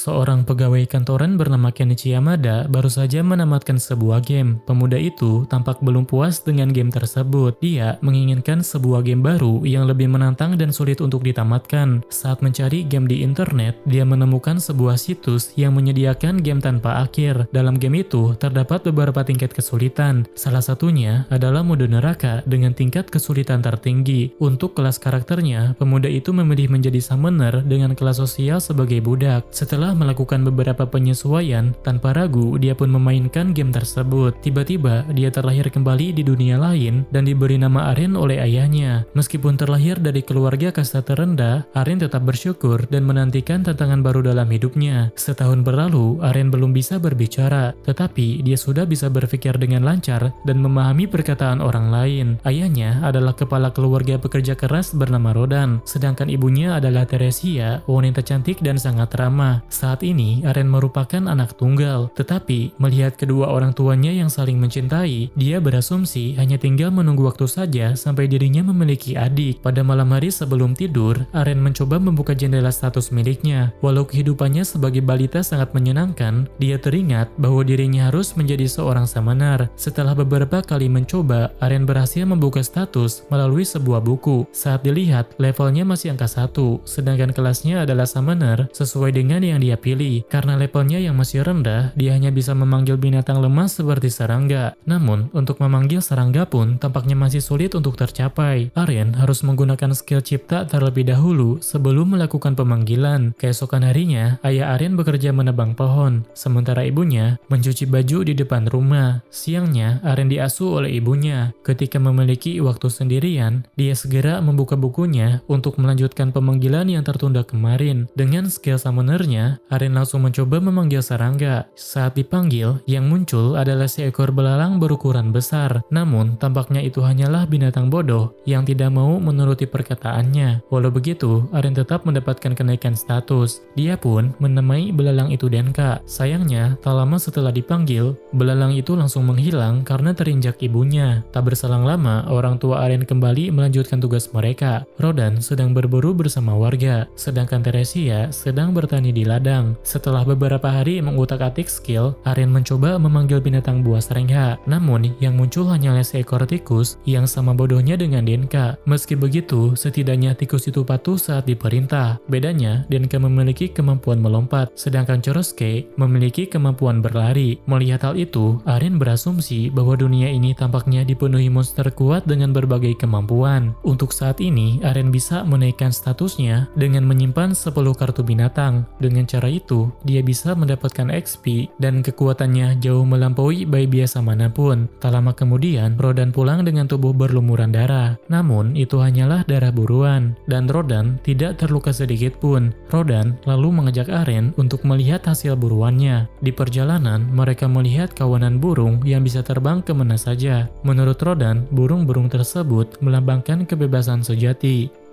Seorang pegawai kantoran bernama Kenichi Yamada baru saja menamatkan sebuah game. Pemuda itu tampak belum puas dengan game tersebut. Dia menginginkan sebuah game baru yang lebih menantang dan sulit untuk ditamatkan. Saat mencari game di internet, dia menemukan sebuah situs yang menyediakan game tanpa akhir. Dalam game itu terdapat beberapa tingkat kesulitan. Salah satunya adalah mode neraka dengan tingkat kesulitan tertinggi. Untuk kelas karakternya, pemuda itu memilih menjadi summoner dengan kelas sosial sebagai budak. Setelah melakukan beberapa penyesuaian, tanpa ragu dia pun memainkan game tersebut. Tiba-tiba dia terlahir kembali di dunia lain dan diberi nama Aren oleh ayahnya. Meskipun terlahir dari keluarga kasta terendah, Aren tetap bersyukur dan menantikan tantangan baru dalam hidupnya. Setahun berlalu, Aren belum bisa berbicara, tetapi dia sudah bisa berpikir dengan lancar dan memahami perkataan orang lain. Ayahnya adalah kepala keluarga pekerja keras bernama Rodan, sedangkan ibunya adalah Teresia, wanita cantik dan sangat ramah. Saat ini, Aren merupakan anak tunggal, tetapi melihat kedua orang tuanya yang saling mencintai, dia berasumsi hanya tinggal menunggu waktu saja sampai dirinya memiliki adik. Pada malam hari sebelum tidur, Aren mencoba membuka jendela status miliknya. Walau kehidupannya sebagai balita sangat menyenangkan, dia teringat bahwa dirinya harus menjadi seorang summoner. Setelah beberapa kali mencoba, Aren berhasil membuka status melalui sebuah buku. Saat dilihat, levelnya masih angka 1, sedangkan kelasnya adalah summoner sesuai dengan yang dia pilih. Karena levelnya yang masih rendah, dia hanya bisa memanggil binatang lemah seperti serangga. Namun, untuk memanggil serangga pun tampaknya masih sulit untuk tercapai. Aren harus menggunakan skill cipta terlebih dahulu sebelum melakukan pemanggilan. Keesokan harinya, ayah Aren bekerja menebang pohon, sementara ibunya mencuci baju di depan rumah. Siangnya, Aren diasuh oleh ibunya. Ketika memiliki waktu sendirian, dia segera membuka bukunya untuk melanjutkan pemanggilan yang tertunda kemarin. Dengan skill summonernya, Aren langsung mencoba memanggil serangga. Saat dipanggil, yang muncul adalah seekor belalang berukuran besar. Namun, tampaknya itu hanyalah binatang bodoh yang tidak mau menuruti perkataannya. Walau begitu, Aren tetap mendapatkan kenaikan status. Dia pun menamai belalang itu Denka. Sayangnya, tak lama setelah dipanggil, belalang itu langsung menghilang karena terinjak ibunya. Tak berselang lama, orang tua Aren kembali melanjutkan tugas mereka. Rodan sedang berburu bersama warga, sedangkan Teresia sedang bertani di ladang. Setelah beberapa hari mengutak-atik skill, Aren mencoba memanggil binatang buas serangga. Namun, yang muncul hanyalah seekor tikus yang sama bodohnya dengan Denka. Meski begitu, setidaknya tikus itu patuh saat diperintah. Bedanya, Denka memiliki kemampuan melompat, sedangkan Chorosuke memiliki kemampuan berlari. Melihat hal itu, Aren berasumsi bahwa dunia ini tampaknya dipenuhi monster kuat dengan berbagai kemampuan. Untuk saat ini, Aren bisa menaikkan statusnya dengan menyimpan 10 kartu binatang. Dengan cara itu, dia bisa mendapatkan XP dan kekuatannya jauh melampaui bayi biasa manapun. Tak lama kemudian, Rodan pulang dengan tubuh berlumuran darah. Namun, itu hanyalah darah buruan, dan Rodan tidak terluka sedikit pun. Rodan lalu mengajak Aren untuk melihat hasil buruannya. Di perjalanan, mereka melihat kawanan burung yang bisa terbang kemana saja. Menurut Rodan, burung-burung tersebut melambangkan kebebasan sejati.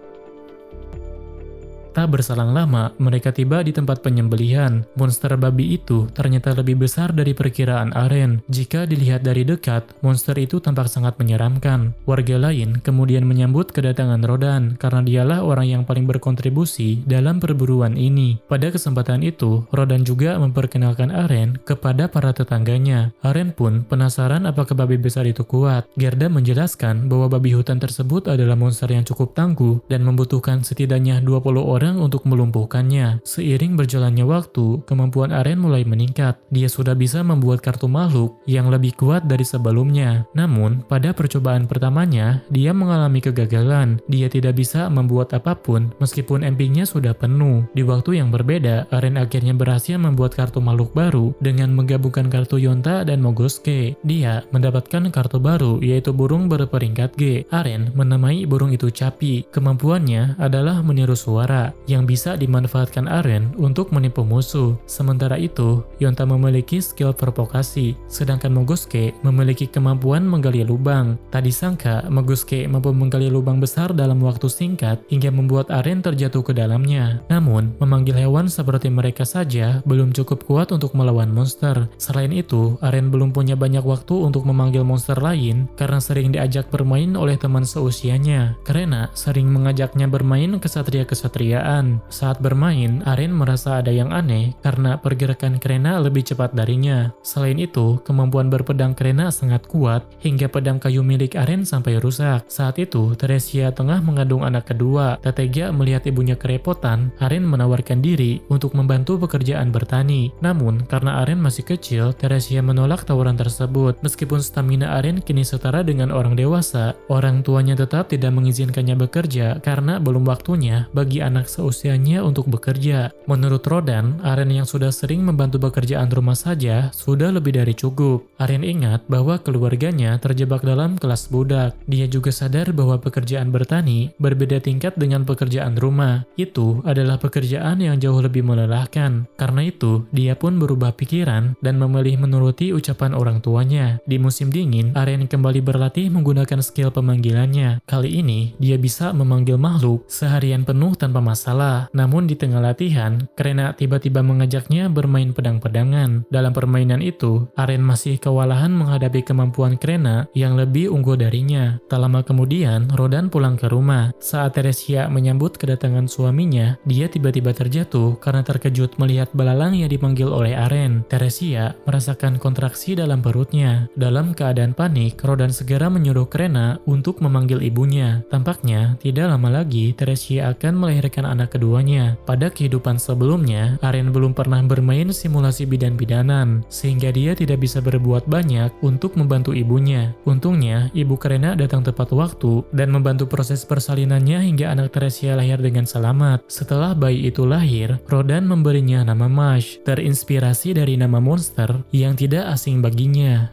Tak berselang lama, mereka tiba di tempat penyembelihan. Monster babi itu ternyata lebih besar dari perkiraan Aren. Jika dilihat dari dekat, monster itu tampak sangat menyeramkan. Warga lain kemudian menyambut kedatangan Rodan karena dialah orang yang paling berkontribusi dalam perburuan ini. Pada kesempatan itu, Rodan juga memperkenalkan Aren kepada para tetangganya. Aren pun penasaran apakah babi besar itu kuat. Gerda menjelaskan bahwa babi hutan tersebut adalah monster yang cukup tangguh dan membutuhkan setidaknya 20 orang untuk melumpuhkannya. Seiring berjalannya waktu, kemampuan Aren mulai meningkat. Dia sudah bisa membuat kartu makhluk yang lebih kuat dari sebelumnya. Namun, pada percobaan pertamanya, dia mengalami kegagalan. Dia tidak bisa membuat apapun meskipun MP-nya sudah penuh. Di waktu yang berbeda, Aren akhirnya berhasil membuat kartu makhluk baru dengan menggabungkan kartu Yonta dan Mogosuke. Dia mendapatkan kartu baru yaitu burung berperingkat G. Aren menamai burung itu Capi. Kemampuannya adalah meniru suara yang bisa dimanfaatkan Aren untuk menipu musuh. Sementara itu, Yonta memiliki skill provokasi, sedangkan Mogosuke memiliki kemampuan menggali lubang. Tak disangka, Mogosuke mampu menggali lubang besar dalam waktu singkat hingga membuat Aren terjatuh ke dalamnya. Namun, memanggil hewan seperti mereka saja belum cukup kuat untuk melawan monster. Selain itu, Aren belum punya banyak waktu untuk memanggil monster lain karena sering diajak bermain oleh teman seusianya. Karena sering mengajaknya bermain kesatria-kesatriaan keadaan. Saat bermain, Aren merasa ada yang aneh karena pergerakan Krena lebih cepat darinya. Selain itu, kemampuan berpedang Krena sangat kuat hingga pedang kayu milik Aren sampai rusak. Saat itu, Teresia tengah mengandung anak kedua. Tak tega melihat ibunya kerepotan, Aren menawarkan diri untuk membantu pekerjaan bertani. Namun, karena Aren masih kecil, Teresia menolak tawaran tersebut. Meskipun stamina Aren kini setara dengan orang dewasa, orang tuanya tetap tidak mengizinkannya bekerja karena belum waktunya bagi anak seusianya untuk bekerja. Menurut Rodan, Aren yang sudah sering membantu pekerjaan rumah saja sudah lebih dari cukup. Aren ingat bahwa keluarganya terjebak dalam kelas budak. Dia juga sadar bahwa pekerjaan bertani berbeda tingkat dengan pekerjaan rumah. Itu adalah pekerjaan yang jauh lebih melelahkan. Karena itu, dia pun berubah pikiran dan memilih menuruti ucapan orang tuanya. Di musim dingin, Aren kembali berlatih menggunakan skill pemanggilannya. Kali ini, dia bisa memanggil makhluk seharian penuh tanpa masalah. Namun di tengah latihan, Krena tiba-tiba mengajaknya bermain pedang-pedangan. Dalam permainan itu, Aren masih kewalahan menghadapi kemampuan Krena yang lebih unggul darinya. Tak lama kemudian, Rodan pulang ke rumah. Saat Teresia menyambut kedatangan suaminya, dia tiba-tiba terjatuh karena terkejut melihat belalang yang dipanggil oleh Aren. Teresia merasakan kontraksi dalam perutnya. Dalam keadaan panik, Rodan segera menyuruh Krena untuk memanggil ibunya. Tampaknya, tidak lama lagi Teresia akan melahirkan anak keduanya. Pada kehidupan sebelumnya, Aren belum pernah bermain simulasi bidan-bidanan, sehingga dia tidak bisa berbuat banyak untuk membantu ibunya. Untungnya, ibu Krena datang tepat waktu dan membantu proses persalinannya hingga anak Teresia lahir dengan selamat. Setelah bayi itu lahir, Rodan memberinya nama Mash, terinspirasi dari nama monster yang tidak asing baginya.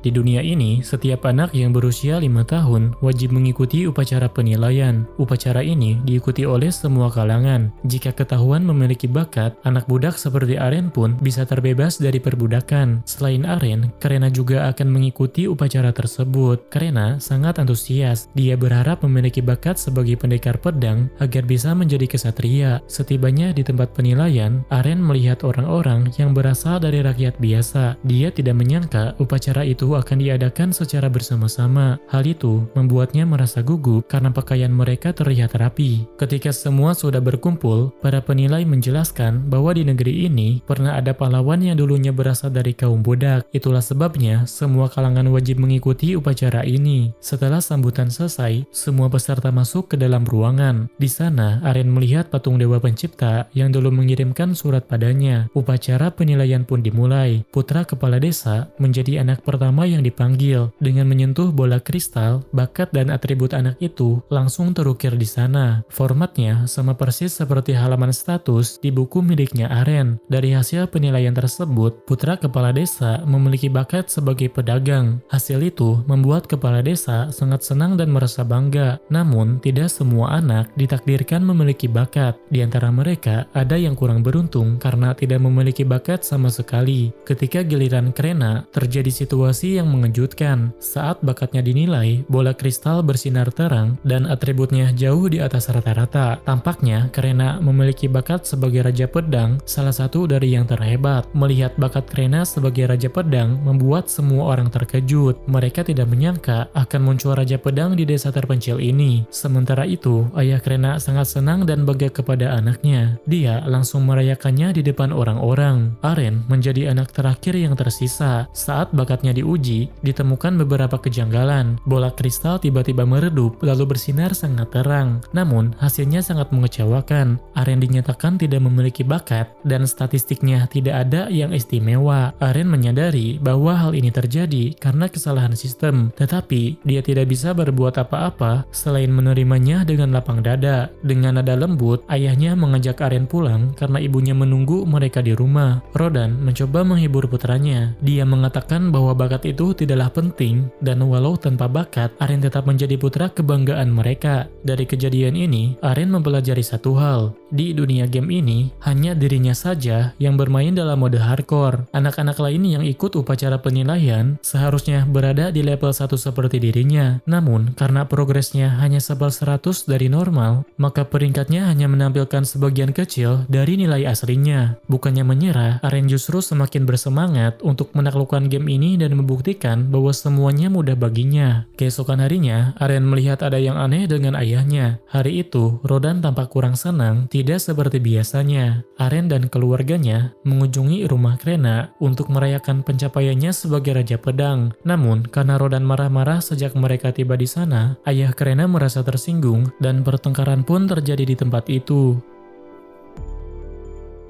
Di dunia ini, setiap anak yang berusia 5 tahun wajib mengikuti upacara penilaian. Upacara ini diikuti oleh semua kalangan. Jika ketahuan memiliki bakat, anak budak seperti Aren pun bisa terbebas dari perbudakan. Selain Aren, Krena juga akan mengikuti upacara tersebut. Krena sangat antusias. Dia berharap memiliki bakat sebagai pendekar pedang agar bisa menjadi kesatria. Setibanya di tempat penilaian, Aren melihat orang-orang yang berasal dari rakyat biasa. Dia tidak menyangka upacara itu akan diadakan secara bersama-sama. Hal itu membuatnya merasa gugup karena pakaian mereka terlihat rapi. Ketika semua sudah berkumpul, para penilai menjelaskan bahwa di negeri ini pernah ada pahlawan yang dulunya berasal dari kaum budak. Itulah sebabnya semua kalangan wajib mengikuti upacara ini. Setelah sambutan selesai, semua peserta masuk ke dalam ruangan. Di sana, Aren melihat patung Dewa Pencipta yang dulu mengirimkan surat padanya. Upacara penilaian pun dimulai. Putra kepala desa menjadi anak pertama yang dipanggil. Dengan menyentuh bola kristal, bakat dan atribut anak itu langsung terukir di sana. Formatnya sama persis seperti halaman status di buku miliknya Aren. Dari hasil penilaian tersebut, putra kepala desa memiliki bakat sebagai pedagang. Hasil itu membuat kepala desa sangat senang dan merasa bangga. Namun, tidak semua anak ditakdirkan memiliki bakat. Di antara mereka, ada yang kurang beruntung karena tidak memiliki bakat sama sekali. Ketika giliran Krena, terjadi situasi yang mengejutkan. Saat bakatnya dinilai, bola kristal bersinar terang dan atributnya jauh di atas rata-rata. Tampaknya Krena memiliki bakat sebagai Raja Pedang, salah satu dari yang terhebat. Melihat bakat Krena sebagai Raja Pedang membuat semua orang terkejut. Mereka tidak menyangka akan muncul Raja Pedang di desa terpencil ini. Sementara itu, ayah Krena sangat senang dan bangga kepada anaknya. Dia langsung merayakannya di depan orang-orang. Aren menjadi anak terakhir yang tersisa. Saat bakatnya diuji, ditemukan beberapa kejanggalan. Bola kristal tiba-tiba meredup lalu bersinar sangat terang. Namun, hasilnya sangat mengecewakan. Aren dinyatakan tidak memiliki bakat dan statistiknya tidak ada yang istimewa. Aren menyadari bahwa hal ini terjadi karena kesalahan sistem, tetapi dia tidak bisa berbuat apa-apa selain menerimanya dengan lapang dada. Dengan nada lembut, ayahnya mengajak Aren pulang karena ibunya menunggu mereka di rumah. Rodan mencoba menghibur putranya. Dia mengatakan bahwa bakat itu tidaklah penting dan walau tanpa bakat, Aren tetap menjadi putra kebanggaan mereka. Dari kejadian ini, Aren mempelajari satu hal. Di dunia game ini, hanya dirinya saja yang bermain dalam mode hardcore. Anak-anak lain yang ikut upacara penilaian seharusnya berada di level 1 seperti dirinya. Namun, karena progresnya hanya 1/100 dari normal, maka peringkatnya hanya menampilkan sebagian kecil dari nilai aslinya. Bukannya menyerah, Aren justru semakin bersemangat untuk menaklukkan game ini dan membuktikan membuktikan bahwa semuanya mudah baginya. Keesokan harinya, Aren melihat ada yang aneh dengan ayahnya. Hari itu, Rodan tampak kurang senang, tidak seperti biasanya. Aren dan keluarganya mengunjungi rumah Krena untuk merayakan pencapaiannya sebagai Raja Pedang. Namun, karena Rodan marah-marah sejak mereka tiba di sana, ayah Krena merasa tersinggung dan pertengkaran pun terjadi di tempat itu.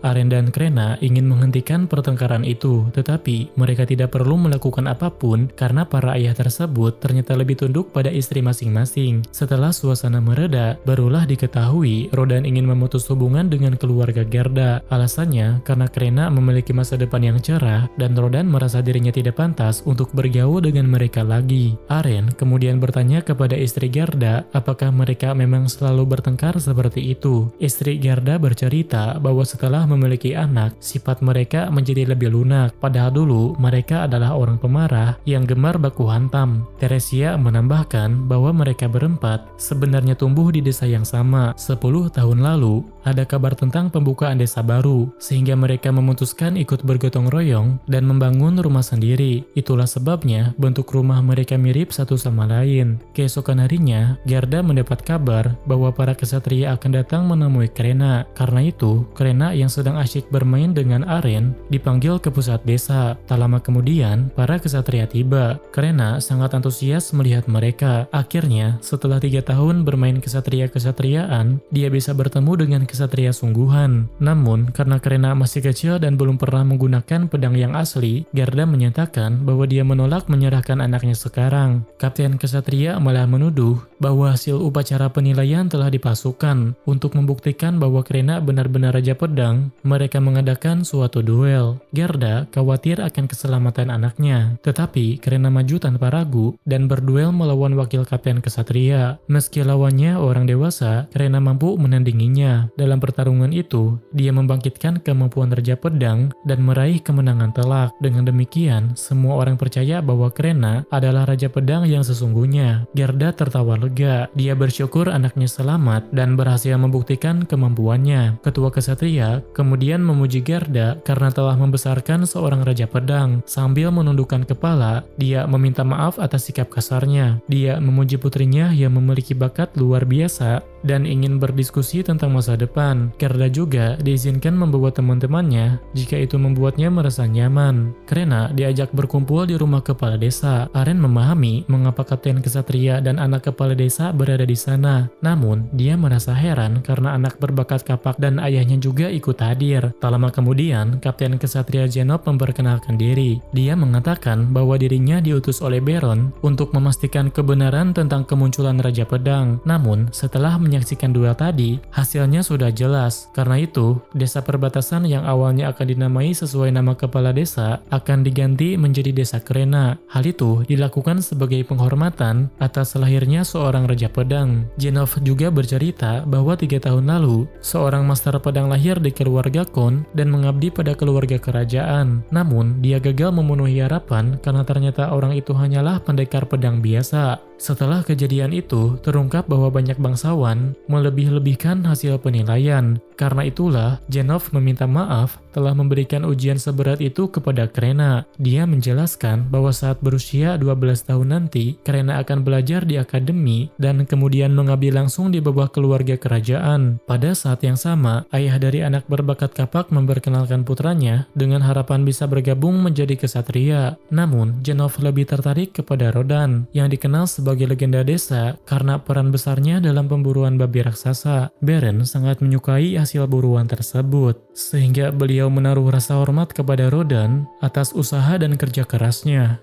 Aren dan Krena ingin menghentikan pertengkaran itu, tetapi mereka tidak perlu melakukan apapun karena para ayah tersebut ternyata lebih tunduk pada istri masing-masing. Setelah suasana mereda, barulah diketahui Rodan ingin memutus hubungan dengan keluarga Gerda. Alasannya karena Krena memiliki masa depan yang cerah dan Rodan merasa dirinya tidak pantas untuk bergaul dengan mereka lagi. Aren kemudian bertanya kepada istri Gerda apakah mereka memang selalu bertengkar seperti itu. Istri Gerda bercerita bahwa setelah memiliki anak, sifat mereka menjadi lebih lunak. Padahal dulu mereka adalah orang pemarah yang gemar baku hantam. Teresia menambahkan bahwa mereka berempat sebenarnya tumbuh di desa yang sama. 10 tahun lalu, ada kabar tentang pembukaan desa baru, sehingga mereka memutuskan ikut bergotong royong dan membangun rumah sendiri. Itulah sebabnya bentuk rumah mereka mirip satu sama lain. Keesokan harinya, Gerda mendapat kabar bahwa para kesatria akan datang menemui Krena. Karena itu, Krena yang sedang asyik bermain dengan Aren dipanggil ke pusat desa. Tak lama kemudian, para kesatria tiba. Krena sangat antusias melihat mereka. Akhirnya, setelah 3 tahun bermain kesatria-kesatriaan, dia bisa bertemu dengan kesatria sungguhan. Namun, karena Krena masih kecil dan belum pernah menggunakan pedang yang asli, Gerda menyatakan bahwa dia menolak menyerahkan anaknya sekarang. Kapten kesatria malah menuduh bahwa hasil upacara penilaian telah dipalsukan. Untuk membuktikan bahwa Krena benar-benar raja pedang, mereka mengadakan suatu duel. Gerda khawatir akan keselamatan anaknya, tetapi Krena maju tanpa ragu dan berduel melawan wakil kapten kesatria. Meski lawannya orang dewasa, Krena mampu menandinginya. Dalam pertarungan itu, dia membangkitkan kemampuan raja pedang dan meraih kemenangan telak. Dengan demikian, semua orang percaya bahwa Krena adalah raja pedang yang sesungguhnya. Gerda tertawa lega. Dia bersyukur anaknya selamat dan berhasil membuktikan kemampuannya. Ketua kesatria kemudian memuji Gerda karena telah membesarkan seorang raja pedang. Sambil menundukkan kepala, dia meminta maaf atas sikap kasarnya. Dia memuji putrinya yang memiliki bakat luar biasa dan ingin berdiskusi tentang masa depan. Gerda juga diizinkan membawa teman-temannya jika itu membuatnya merasa nyaman. Krena diajak berkumpul di rumah kepala desa. Aren memahami mengapa kapten kesatria dan anak kepala desa berada di sana. Namun, dia merasa heran karena anak berbakat kapak dan ayahnya juga ikut hadir. Tak lama kemudian, kapten kesatria Zenov memperkenalkan diri. Dia mengatakan bahwa dirinya diutus oleh Baron untuk memastikan kebenaran tentang kemunculan Raja Pedang. Namun, setelah menyaksikan duel tadi, hasilnya sudah jelas. Karena itu, desa perbatasan yang awalnya akan dinamai sesuai nama kepala desa akan diganti menjadi Desa Krena. Hal itu dilakukan sebagai penghormatan atas lahirnya seorang Raja Pedang. Zenov juga bercerita bahwa 3 tahun lalu, seorang master pedang lahir di keluarga Kon dan mengabdi pada keluarga kerajaan. Namun, dia gagal memenuhi harapan karena ternyata orang itu hanyalah pendekar pedang biasa. Setelah kejadian itu, terungkap bahwa banyak bangsawan melebih-lebihkan hasil penilaian. Karena itulah, Zenov meminta maaf telah memberikan ujian seberat itu kepada Krena. Dia menjelaskan bahwa saat berusia 12 tahun nanti, Krena akan belajar di akademi dan kemudian mengabdi langsung di bawah keluarga kerajaan. Pada saat yang sama, ayah dari anak berbakat kapak memperkenalkan putranya dengan harapan bisa bergabung menjadi kesatria. Namun, Zenov lebih tertarik kepada Rodan, yang dikenal sebagai legenda desa karena peran besarnya dalam pemburuan babi raksasa. Baron sangat menyukai hasil buruan tersebut, sehingga beliau menaruh rasa hormat kepada Rodan atas usaha dan kerja kerasnya.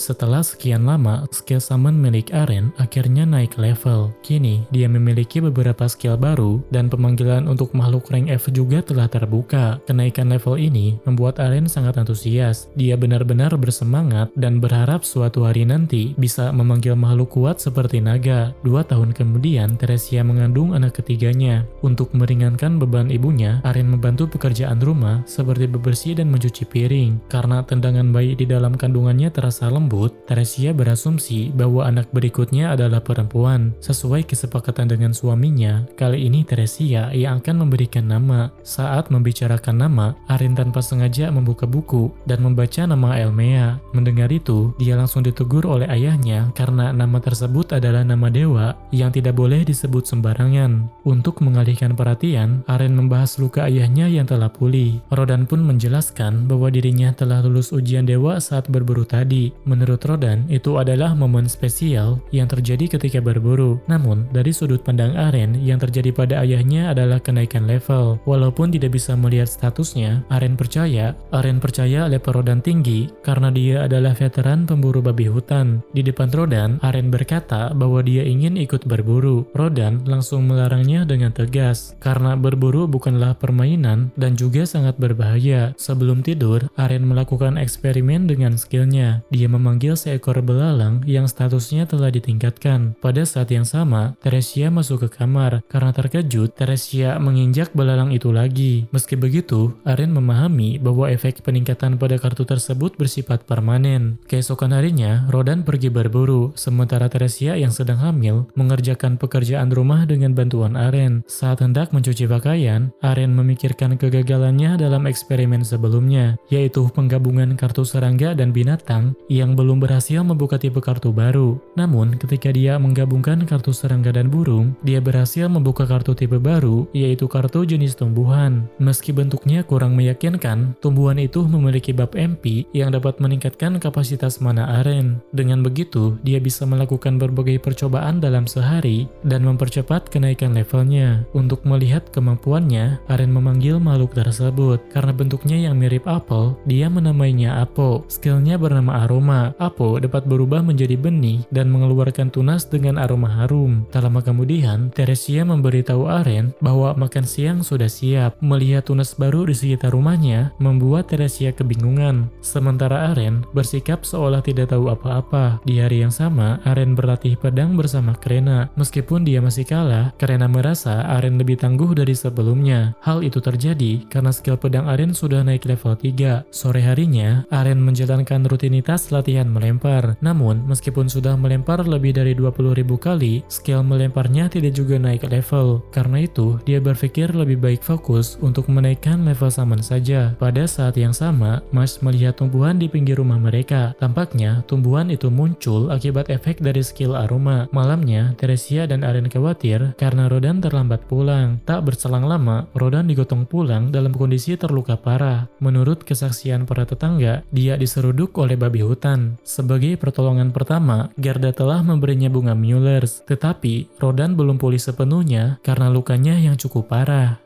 Setelah sekian lama, skill summon milik Aren akhirnya naik level. Kini, dia memiliki beberapa skill baru dan pemanggilan untuk makhluk rank F juga telah terbuka. Kenaikan level ini membuat Aren sangat antusias. Dia benar-benar bersemangat dan berharap suatu hari nanti bisa memanggil makhluk kuat seperti naga. 2 tahun kemudian, Teresia mengandung anak ketiganya. Untuk meringankan beban ibunya, Aren membantu pekerjaan rumah seperti bebersih dan mencuci piring. Karena tendangan bayi di dalam kandungannya terasa lembut, tersambut, Teresia berasumsi bahwa anak berikutnya adalah perempuan. Sesuai kesepakatan dengan suaminya, kali ini Teresia yang akan memberikan nama. Saat membicarakan nama, Arin tanpa sengaja membuka buku dan membaca nama Elmea. Mendengar itu, dia langsung ditegur oleh ayahnya karena nama tersebut adalah nama dewa yang tidak boleh disebut sembarangan. Untuk mengalihkan perhatian, Arin membahas luka ayahnya yang telah pulih. Rodan pun menjelaskan bahwa dirinya telah lulus ujian dewa saat berburu tadi. Menurut Rodan, itu adalah momen spesial yang terjadi ketika berburu. Namun, dari sudut pandang Arin, yang terjadi pada ayahnya adalah kenaikan level. Walaupun tidak bisa melihat statusnya, Arin percaya level Rodan tinggi karena dia adalah veteran pemburu babi hutan. Di depan Rodan, Arin berkata bahwa dia ingin ikut berburu. Rodan langsung melarangnya dengan tegas karena berburu bukanlah permainan dan juga sangat berbahaya. Sebelum tidur, Arin melakukan eksperimen dengan skillnya. Dia memanggil seekor belalang yang statusnya telah ditingkatkan. Pada saat yang sama, Teresia masuk ke kamar. Karena terkejut, Teresia menginjak belalang itu lagi. Meski begitu, Arin memahami bahwa efek peningkatan pada kartu tersebut bersifat permanen. Keesokan harinya, Rodan pergi berburu, sementara Teresia yang sedang hamil mengerjakan pekerjaan rumah dengan bantuan Arin. Saat hendak mencuci pakaian, Arin memikirkan kegagalannya dalam eksperimen sebelumnya, yaitu penggabungan kartu serangga dan binatang yang belum berhasil membuka tipe kartu baru. Namun, ketika dia menggabungkan kartu serangga dan burung, dia berhasil membuka kartu tipe baru, yaitu kartu jenis tumbuhan. Meski bentuknya kurang meyakinkan, tumbuhan itu memiliki buff MP yang dapat meningkatkan kapasitas mana Arin. Dengan begitu, dia bisa melakukan berbagai percobaan dalam sehari dan mempercepat kenaikan levelnya. Untuk melihat kemampuannya, Arin memanggil makhluk tersebut. Karena bentuknya yang mirip apel, dia menamainya Apo. Skillnya bernama Aroma. Apo dapat berubah menjadi benih dan mengeluarkan tunas dengan aroma harum. Tak lama kemudian, Teresia memberitahu Arin bahwa makan siang sudah siap. Melihat tunas baru di sekitar rumahnya membuat Teresia kebingungan. Sementara Arin bersikap seolah tidak tahu apa-apa. Di hari yang sama, Arin berlatih pedang bersama Krena. Meskipun dia masih kalah, Krena merasa Arin lebih tangguh dari sebelumnya. Hal itu terjadi karena skill pedang Arin sudah naik level 3. Sore harinya, Arin menjalankan rutinitas latihan melempar. Namun, meskipun sudah melempar lebih dari 20.000 kali, skill melemparnya tidak juga naik level. Karena itu, dia berpikir lebih baik fokus untuk menaikkan level summon saja. Pada saat yang sama, Mars melihat tumbuhan di pinggir rumah mereka. Tampaknya, tumbuhan itu muncul akibat efek dari skill aroma. Malamnya, Teresia dan Arin khawatir karena Rodan terlambat pulang. Tak berselang lama, Rodan digotong pulang dalam kondisi terluka parah. Menurut kesaksian para tetangga, dia diseruduk oleh babi hutan. Sebagai pertolongan pertama, Gerda telah memberinya bunga Muellers, tetapi Rodan belum pulih sepenuhnya karena lukanya yang cukup parah.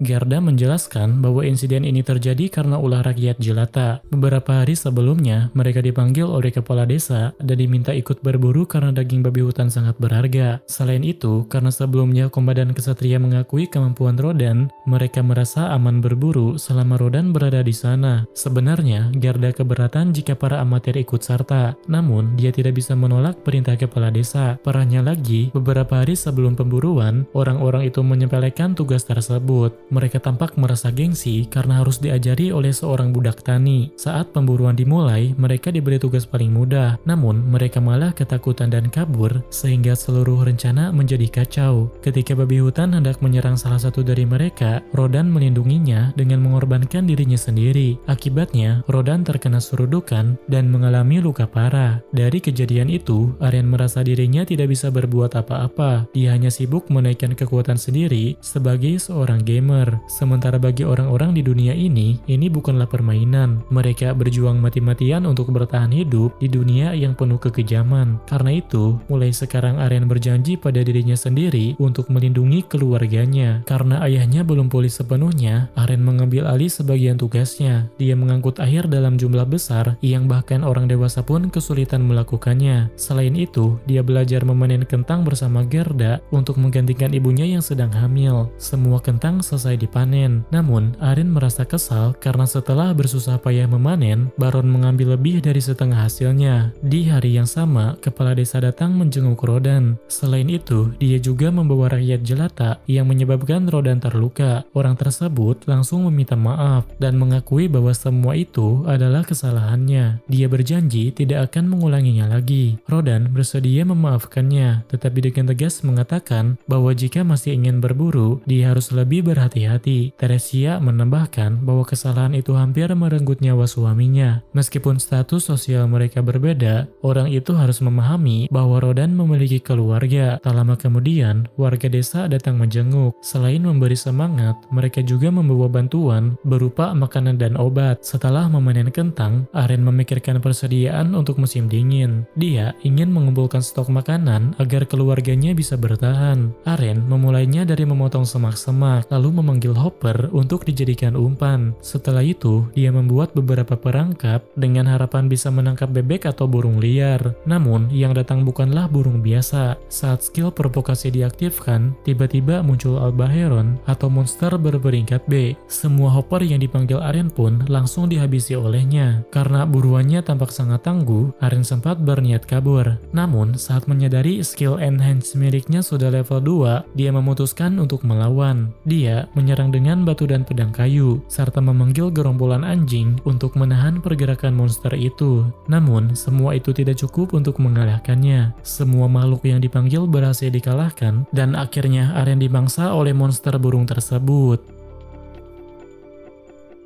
Gerda menjelaskan bahwa insiden ini terjadi karena ulah rakyat jelata. Beberapa hari sebelumnya, mereka dipanggil oleh kepala desa dan diminta ikut berburu karena daging babi hutan sangat berharga. Selain itu, karena sebelumnya komandan kesatria mengakui kemampuan Rodan, mereka merasa aman berburu selama Rodan berada di sana. Sebenarnya, Gerda keberatan jika para amatir ikut serta, namun dia tidak bisa menolak perintah kepala desa. Parahnya lagi, beberapa hari sebelum pemburuan, orang-orang itu menyepelekan tugas tersebut. Mereka tampak merasa gengsi karena harus diajari oleh seorang budak tani. Saat pemburuan dimulai, mereka diberi tugas paling mudah. Namun, mereka malah ketakutan dan kabur, sehingga seluruh rencana menjadi kacau. Ketika babi hutan hendak menyerang salah satu dari mereka, Rodan melindunginya dengan mengorbankan dirinya sendiri. Akibatnya, Rodan terkena serudukan dan mengalami luka parah. Dari kejadian itu, Arin merasa dirinya tidak bisa berbuat apa-apa. Dia hanya sibuk menaikkan kekuatan sendiri sebagai seorang gamer. Sementara bagi orang-orang di dunia ini bukanlah permainan. Mereka berjuang mati-matian untuk bertahan hidup di dunia yang penuh kekejaman. Karena itu, mulai sekarang Arin berjanji pada dirinya sendiri untuk melindungi keluarganya. Karena ayahnya belum pulih sepenuhnya, Arin mengambil alih sebagian tugasnya. Dia mengangkut air dalam jumlah besar yang bahkan orang dewasa pun kesulitan melakukannya. Selain itu, dia belajar memanen kentang bersama Gerda untuk menggantikan ibunya yang sedang hamil. Semua kentang sesuai selesai dipanen. Namun, Aren merasa kesal karena setelah bersusah payah memanen, Baron mengambil lebih dari setengah hasilnya. Di hari yang sama, kepala desa datang menjenguk Rodan. Selain itu, dia juga membawa rakyat jelata yang menyebabkan Rodan terluka. Orang tersebut langsung meminta maaf dan mengakui bahwa semua itu adalah kesalahannya. Dia berjanji tidak akan mengulanginya lagi. Rodan bersedia memaafkannya, tetapi dengan tegas mengatakan bahwa jika masih ingin berburu, dia harus lebih berhati-hati. Teresia menambahkan bahwa kesalahan itu hampir merenggut nyawa suaminya. Meskipun status sosial mereka berbeda, orang itu harus memahami bahwa Rodan memiliki keluarga. Tak lama kemudian, warga desa datang menjenguk. Selain memberi semangat, mereka juga membawa bantuan berupa makanan dan obat. Setelah memanen kentang, Aren memikirkan persediaan untuk musim dingin. Dia ingin mengumpulkan stok makanan agar keluarganya bisa bertahan. Aren memulainya dari memotong semak-semak, lalu memanggil Hopper untuk dijadikan umpan. Setelah itu, dia membuat beberapa perangkap dengan harapan bisa menangkap bebek atau burung liar. Namun, yang datang bukanlah burung biasa. Saat skill provokasi diaktifkan, tiba-tiba muncul Albaheron atau monster berperingkat B. Semua Hopper yang dipanggil Aren pun langsung dihabisi olehnya. Karena buruannya tampak sangat tangguh, Aren sempat berniat kabur. Namun, saat menyadari skill enhance miliknya sudah level 2, dia memutuskan untuk melawan. Dia menyerang dengan batu dan pedang kayu, serta memanggil gerombolan anjing untuk menahan pergerakan monster itu. Namun, semua itu tidak cukup untuk mengalahkannya. Semua makhluk yang dipanggil berhasil dikalahkan, dan akhirnya Aren dimangsa oleh monster burung tersebut.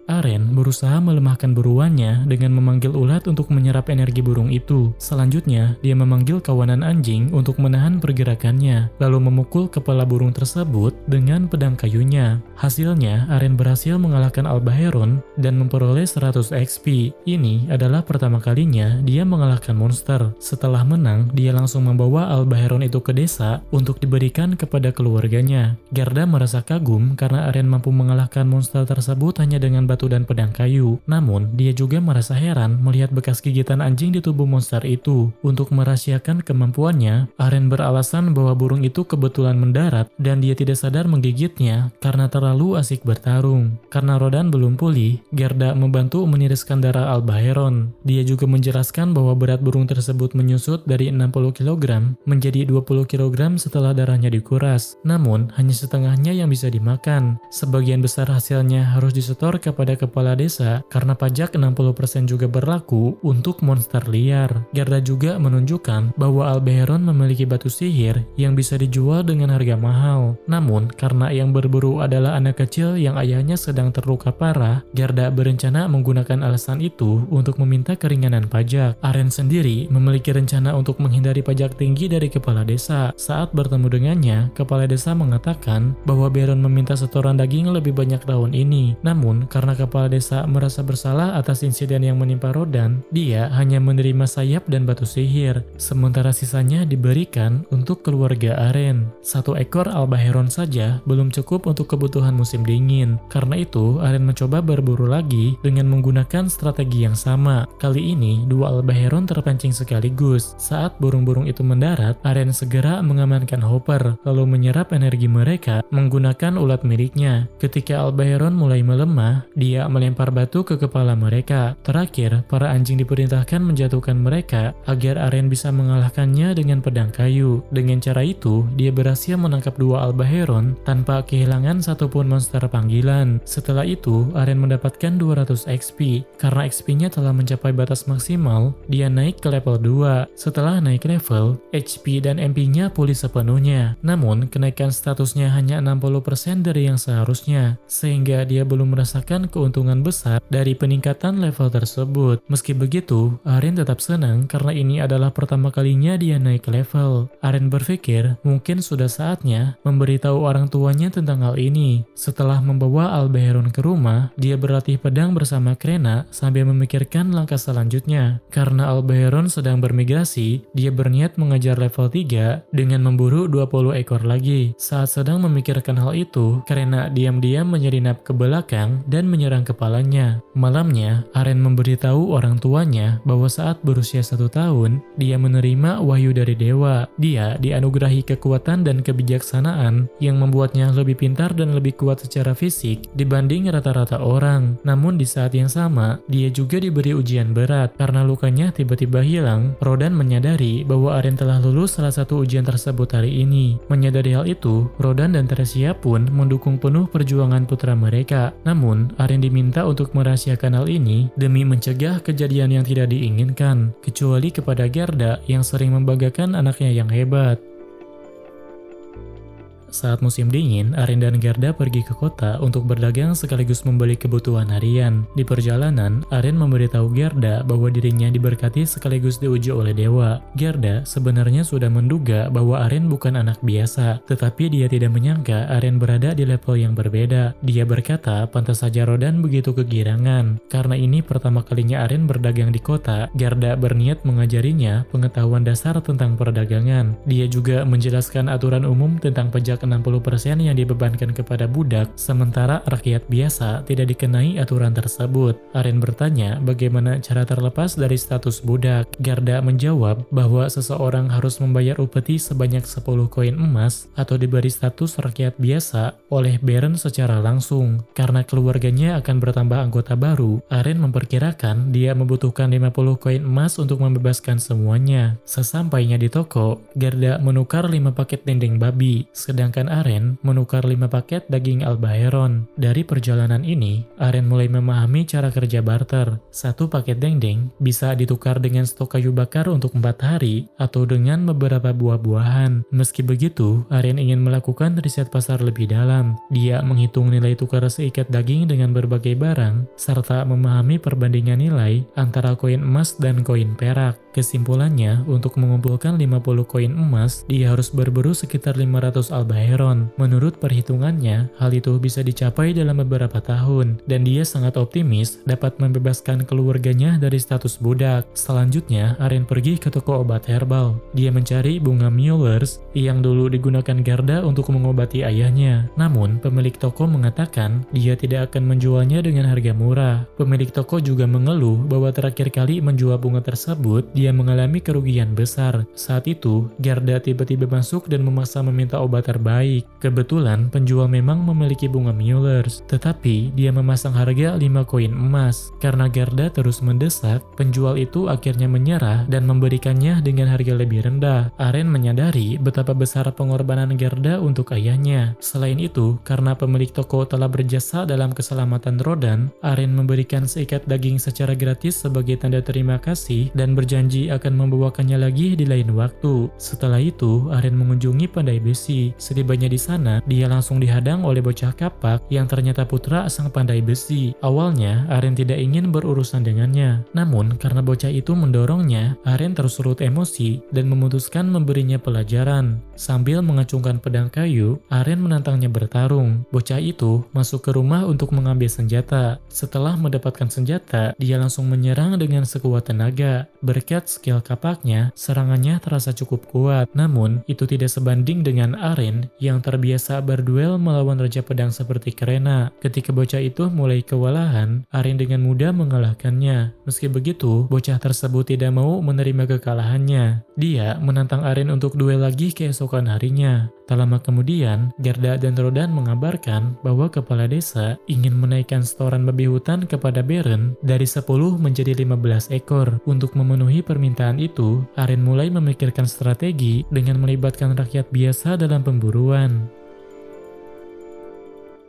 Aren berusaha melemahkan buruannya dengan memanggil ulat untuk menyerap energi burung itu. Selanjutnya, dia memanggil kawanan anjing untuk menahan pergerakannya, lalu memukul kepala burung tersebut dengan pedang kayunya. Hasilnya, Aren berhasil mengalahkan Albaheron dan memperoleh 100 XP. Ini adalah pertama kalinya dia mengalahkan monster. Setelah menang, dia langsung membawa Albaheron itu ke desa untuk diberikan kepada keluarganya. Gerda merasa kagum karena Aren mampu mengalahkan monster tersebut hanya dengan batu dan pedang kayu. Namun, dia juga merasa heran melihat bekas gigitan anjing di tubuh monster itu. Untuk merahasiakan kemampuannya, Aren beralasan bahwa burung itu kebetulan mendarat dan dia tidak sadar menggigitnya karena terlalu asik bertarung. Karena Rodan belum pulih, Gerda membantu meniriskan darah Albaheron. Dia juga menjelaskan bahwa berat burung tersebut menyusut dari 60 kg menjadi 20 kg setelah darahnya dikuras. Namun, hanya setengahnya yang bisa dimakan. Sebagian besar hasilnya harus disetor kepada kepala desa karena pajak 60% juga berlaku untuk monster liar. Gerda juga menunjukkan bahwa Albaheron memiliki batu sihir yang bisa dijual dengan harga mahal. Namun, karena yang berburu adalah anak kecil yang ayahnya sedang terluka parah, Gerda berencana menggunakan alasan itu untuk meminta keringanan pajak. Aren sendiri memiliki rencana untuk menghindari pajak tinggi dari kepala desa. Saat bertemu dengannya, kepala desa mengatakan bahwa Baron meminta setoran daging lebih banyak tahun ini. Namun, karena kepala desa merasa bersalah atas insiden yang menimpa Rodan, dia hanya menerima sayap dan batu sihir, sementara sisanya diberikan untuk keluarga Aren. 1 ekor Albaheron saja belum cukup untuk kebutuhan musim dingin. Karena itu, Aren mencoba berburu lagi dengan menggunakan strategi yang sama. Kali ini, 2 Albaheron terpancing sekaligus. Saat burung-burung itu mendarat, Aren segera mengamankan Hopper, lalu menyerap energi mereka menggunakan ulat miliknya. Ketika Albaheron mulai melemah, dia melempar batu ke kepala mereka. Terakhir, para anjing diperintahkan menjatuhkan mereka agar Aren bisa mengalahkannya dengan pedang kayu. Dengan cara itu, dia berhasil menangkap 2 Albaheron tanpa kehilangan satupun monster panggilan. Setelah itu, Aren mendapatkan 200 XP. Karena XP-nya telah mencapai batas maksimal, dia naik ke level 2. Setelah naik level, HP dan MP-nya pulih sepenuhnya. Namun, kenaikan statusnya hanya 60% dari yang seharusnya, sehingga dia belum merasakan keuntungan besar dari peningkatan level tersebut. Meski begitu, Aren tetap senang karena ini adalah pertama kalinya dia naik level. Aren berpikir mungkin sudah saatnya memberitahu orang tuanya tentang hal ini. Setelah membawa Albaheron ke rumah, dia berlatih pedang bersama Krena sambil memikirkan langkah selanjutnya. Karena Albaheron sedang bermigrasi, dia berniat mengejar level 3 dengan memburu 20 ekor lagi. Saat sedang memikirkan hal itu, Krena diam-diam menyelinap ke belakang dan menyerang menyerang kepalanya. Malamnya, Aren memberitahu orang tuanya bahwa saat berusia 1 tahun, dia menerima wahyu dari dewa. Dia dianugerahi kekuatan dan kebijaksanaan yang membuatnya lebih pintar dan lebih kuat secara fisik dibanding rata-rata orang. Namun di saat yang sama, dia juga diberi ujian berat karena lukanya tiba-tiba hilang. Rodan menyadari bahwa Aren telah lulus salah satu ujian tersebut hari ini. Menyadari hal itu, Rodan dan Teresia pun mendukung penuh perjuangan putra mereka. Namun, Aren diminta untuk merahasiakan hal ini demi mencegah kejadian yang tidak diinginkan, kecuali kepada Gerda yang sering membanggakan anaknya yang hebat. Saat musim dingin, Aren dan Gerda pergi ke kota untuk berdagang sekaligus membeli kebutuhan harian. Di perjalanan, Aren memberitahu Gerda bahwa dirinya diberkati sekaligus diuji oleh dewa. Gerda sebenarnya sudah menduga bahwa Aren bukan anak biasa, tetapi dia tidak menyangka Aren berada di level yang berbeda. Dia berkata, pantas saja Rodan begitu kegirangan. Karena ini pertama kalinya Aren berdagang di kota, Gerda berniat mengajarinya pengetahuan dasar tentang perdagangan. Dia juga menjelaskan aturan umum tentang pajak 60% yang dibebankan kepada budak, sementara rakyat biasa tidak dikenai aturan tersebut. Aren bertanya bagaimana cara terlepas dari status budak. Gerda menjawab bahwa seseorang harus membayar upeti sebanyak 10 koin emas atau diberi status rakyat biasa oleh Baron secara langsung. Karena keluarganya akan bertambah anggota baru, Aren memperkirakan dia membutuhkan 50 koin emas untuk membebaskan semuanya. Sesampainya di toko, Gerda menukar 5 paket dendeng babi, sedangkan Aren menukar 5 paket daging Albaheron. Dari perjalanan ini, Aren mulai memahami cara kerja barter. 1 paket dendeng bisa ditukar dengan stok kayu bakar untuk 4 hari atau dengan beberapa buah-buahan. Meski begitu, Aren ingin melakukan riset pasar lebih dalam. Dia menghitung nilai tukar seikat daging dengan berbagai barang, serta memahami perbandingan nilai antara koin emas dan koin perak. Kesimpulannya, untuk mengumpulkan 50 koin emas, dia harus berburu sekitar 500 Albaheron. Menurut perhitungannya, hal itu bisa dicapai dalam beberapa tahun, dan dia sangat optimis dapat membebaskan keluarganya dari status budak. Selanjutnya, Aren pergi ke toko obat herbal. Dia mencari bunga Mueller's yang dulu digunakan Gerda untuk mengobati ayahnya. Namun, pemilik toko mengatakan dia tidak akan menjualnya dengan harga murah. Pemilik toko juga mengeluh bahwa terakhir kali menjual bunga tersebut, dia mengalami kerugian besar. Saat itu, Gerda tiba-tiba masuk dan memaksa meminta obat terbaik. Kebetulan, penjual memang memiliki bunga Mueller's, tetapi dia memasang harga 5 koin emas. Karena Gerda terus mendesak, penjual itu akhirnya menyerah dan memberikannya dengan harga lebih rendah. Aren menyadari betapa besar pengorbanan Gerda untuk ayahnya. Selain itu, karena pemilik toko telah berjasa dalam keselamatan Rodan, Aren memberikan seikat daging secara gratis sebagai tanda terima kasih dan berjanji akan membawakannya lagi di lain waktu. Setelah itu, Aren mengunjungi pandai besi. Setibanya di sana, dia langsung dihadang oleh bocah kapak yang ternyata putra sang pandai besi. Awalnya, Aren tidak ingin berurusan dengannya. Namun, karena bocah itu mendorongnya, Aren tersulut emosi dan memutuskan memberinya pelajaran. Sambil mengacungkan pedang kayu, Aren menantangnya bertarung. Bocah itu masuk ke rumah untuk mengambil senjata. Setelah mendapatkan senjata, dia langsung menyerang dengan sekuat tenaga. Berkat skill kapaknya, serangannya terasa cukup kuat. Namun, itu tidak sebanding dengan Aren yang terbiasa berduel melawan Raja Pedang seperti Karena. Ketika bocah itu mulai kewalahan, Aren dengan mudah mengalahkannya. Meski begitu, bocah tersebut tidak mau menerima kekalahannya. Dia menantang Aren untuk duel lagi keesokan harinya. Tak lama kemudian, Gerda dan Rodan mengabarkan bahwa kepala desa ingin menaikkan setoran babi hutan kepada Baron dari 10 menjadi 15 ekor. Untuk memenuhi permintaan itu, Aren mulai memikirkan strategi dengan melibatkan rakyat biasa dalam pemburuan.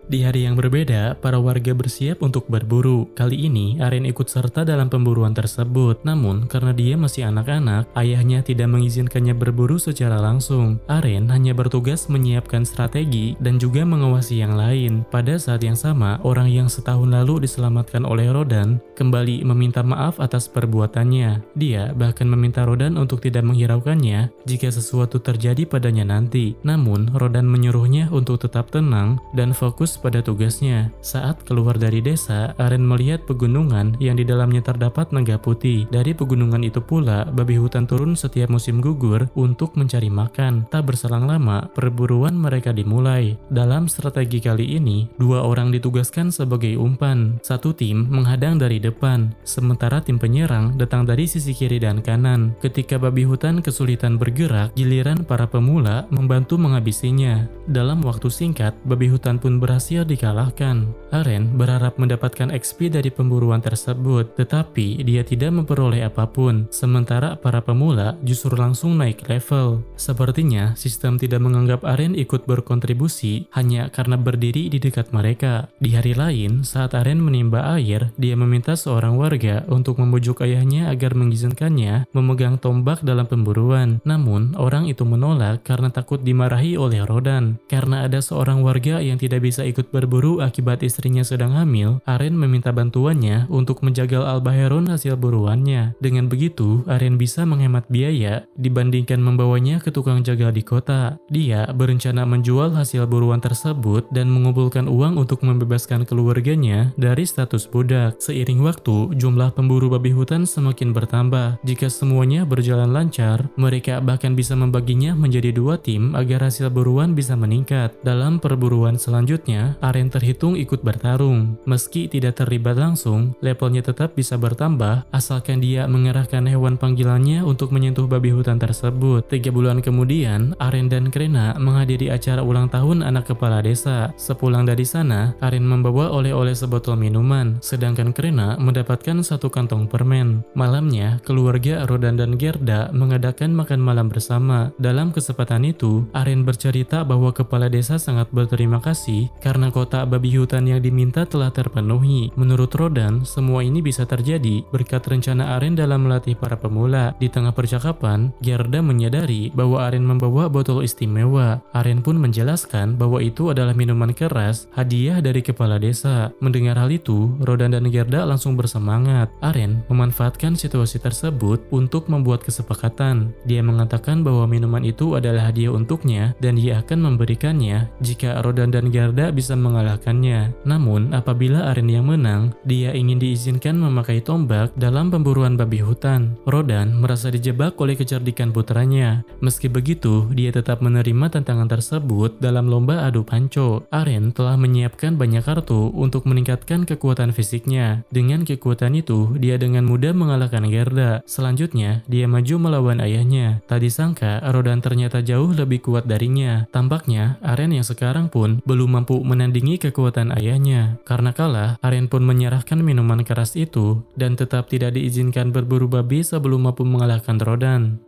Di hari yang berbeda, para warga bersiap untuk berburu. Kali ini, Aren ikut serta dalam pemburuan tersebut. Namun, karena dia masih anak-anak, ayahnya tidak mengizinkannya berburu secara langsung. Aren hanya bertugas menyiapkan strategi dan juga mengawasi yang lain. Pada saat yang sama, orang yang setahun lalu diselamatkan oleh Rodan kembali meminta maaf atas perbuatannya. Dia bahkan meminta Rodan untuk tidak menghiraukannya jika sesuatu terjadi padanya nanti. Namun, Rodan menyuruhnya untuk tetap tenang dan fokus fokus pada tugasnya. Saat keluar dari desa, Aren melihat pegunungan yang di dalamnya terdapat naga putih. Dari pegunungan itu pula, babi hutan turun setiap musim gugur untuk mencari makan. Tak berselang lama, perburuan mereka dimulai. Dalam strategi kali ini, 2 orang ditugaskan sebagai umpan. Satu tim menghadang dari depan, sementara tim penyerang datang dari sisi kiri dan kanan. Ketika babi hutan kesulitan bergerak, giliran para pemula membantu menghabisinya. Dalam waktu singkat, babi hutan pun berhasil dikalahkan. Aren berharap mendapatkan XP dari pemburuan tersebut, tetapi dia tidak memperoleh apapun. Sementara para pemula justru langsung naik level. Sepertinya sistem tidak menganggap Aren ikut berkontribusi hanya karena berdiri di dekat mereka. Di hari lain, saat Aren menimba air, dia meminta seorang warga untuk membujuk ayahnya agar mengizinkannya memegang tombak dalam pemburuan. Namun, orang itu menolak karena takut dimarahi oleh Rodan. Karena ada seorang warga yang tidak bisa ikut berburu akibat istrinya sedang hamil, Aren meminta bantuannya untuk menjagal Albaheron hasil buruannya. Dengan begitu, Aren bisa menghemat biaya dibandingkan membawanya ke tukang jagal di kota. Dia berencana menjual hasil buruan tersebut dan mengumpulkan uang untuk membebaskan keluarganya dari status budak. Seiring waktu, jumlah pemburu babi hutan semakin bertambah. Jika semuanya berjalan lancar, mereka bahkan bisa membaginya menjadi 2 tim agar hasil buruan bisa meningkat. Dalam perburuan selanjutnya, Aren terhitung ikut bertarung. Meski tidak terlibat langsung, levelnya tetap bisa bertambah asalkan dia mengerahkan hewan panggilannya untuk menyentuh babi hutan tersebut. 3 bulan kemudian, Aren dan Krena menghadiri acara ulang tahun anak kepala desa. Sepulang dari sana, Aren membawa oleh-oleh sebotol minuman, sedangkan Krena mendapatkan 1 kantong permen. Malamnya, keluarga Rodan dan Gerda mengadakan makan malam bersama. Dalam kesempatan itu, Aren bercerita bahwa kepala desa sangat berterima kasih karena kotak babi hutan yang diminta telah terpenuhi. Menurut Rodan, semua ini bisa terjadi berkat rencana Aren dalam melatih para pemula. Di tengah percakapan, Gerda menyadari bahwa Aren membawa botol istimewa. Aren pun menjelaskan bahwa itu adalah minuman keras hadiah dari kepala desa. Mendengar hal itu, Rodan dan Gerda langsung bersemangat. Aren memanfaatkan situasi tersebut untuk membuat kesepakatan. Dia mengatakan bahwa minuman itu adalah hadiah untuknya dan dia akan memberikannya jika Rodan dan Gerda bisa mengalahkannya. Namun, apabila Aren yang menang, dia ingin diizinkan memakai tombak dalam pemburuan babi hutan. Rodan merasa dijebak oleh kecerdikan putranya. Meski begitu, dia tetap menerima tantangan tersebut dalam lomba adu panco. Aren telah menyiapkan banyak kartu untuk meningkatkan kekuatan fisiknya. Dengan kekuatan itu, dia dengan mudah mengalahkan Gerda. Selanjutnya, dia maju melawan ayahnya. Tak disangka, Rodan ternyata jauh lebih kuat darinya. Tampaknya, Aren yang sekarang pun belum mampu menandingi kekuatan ayahnya. Karena kalah, Aren pun menyerahkan minuman keras itu dan tetap tidak diizinkan berburu babi sebelum mampu mengalahkan Rodan.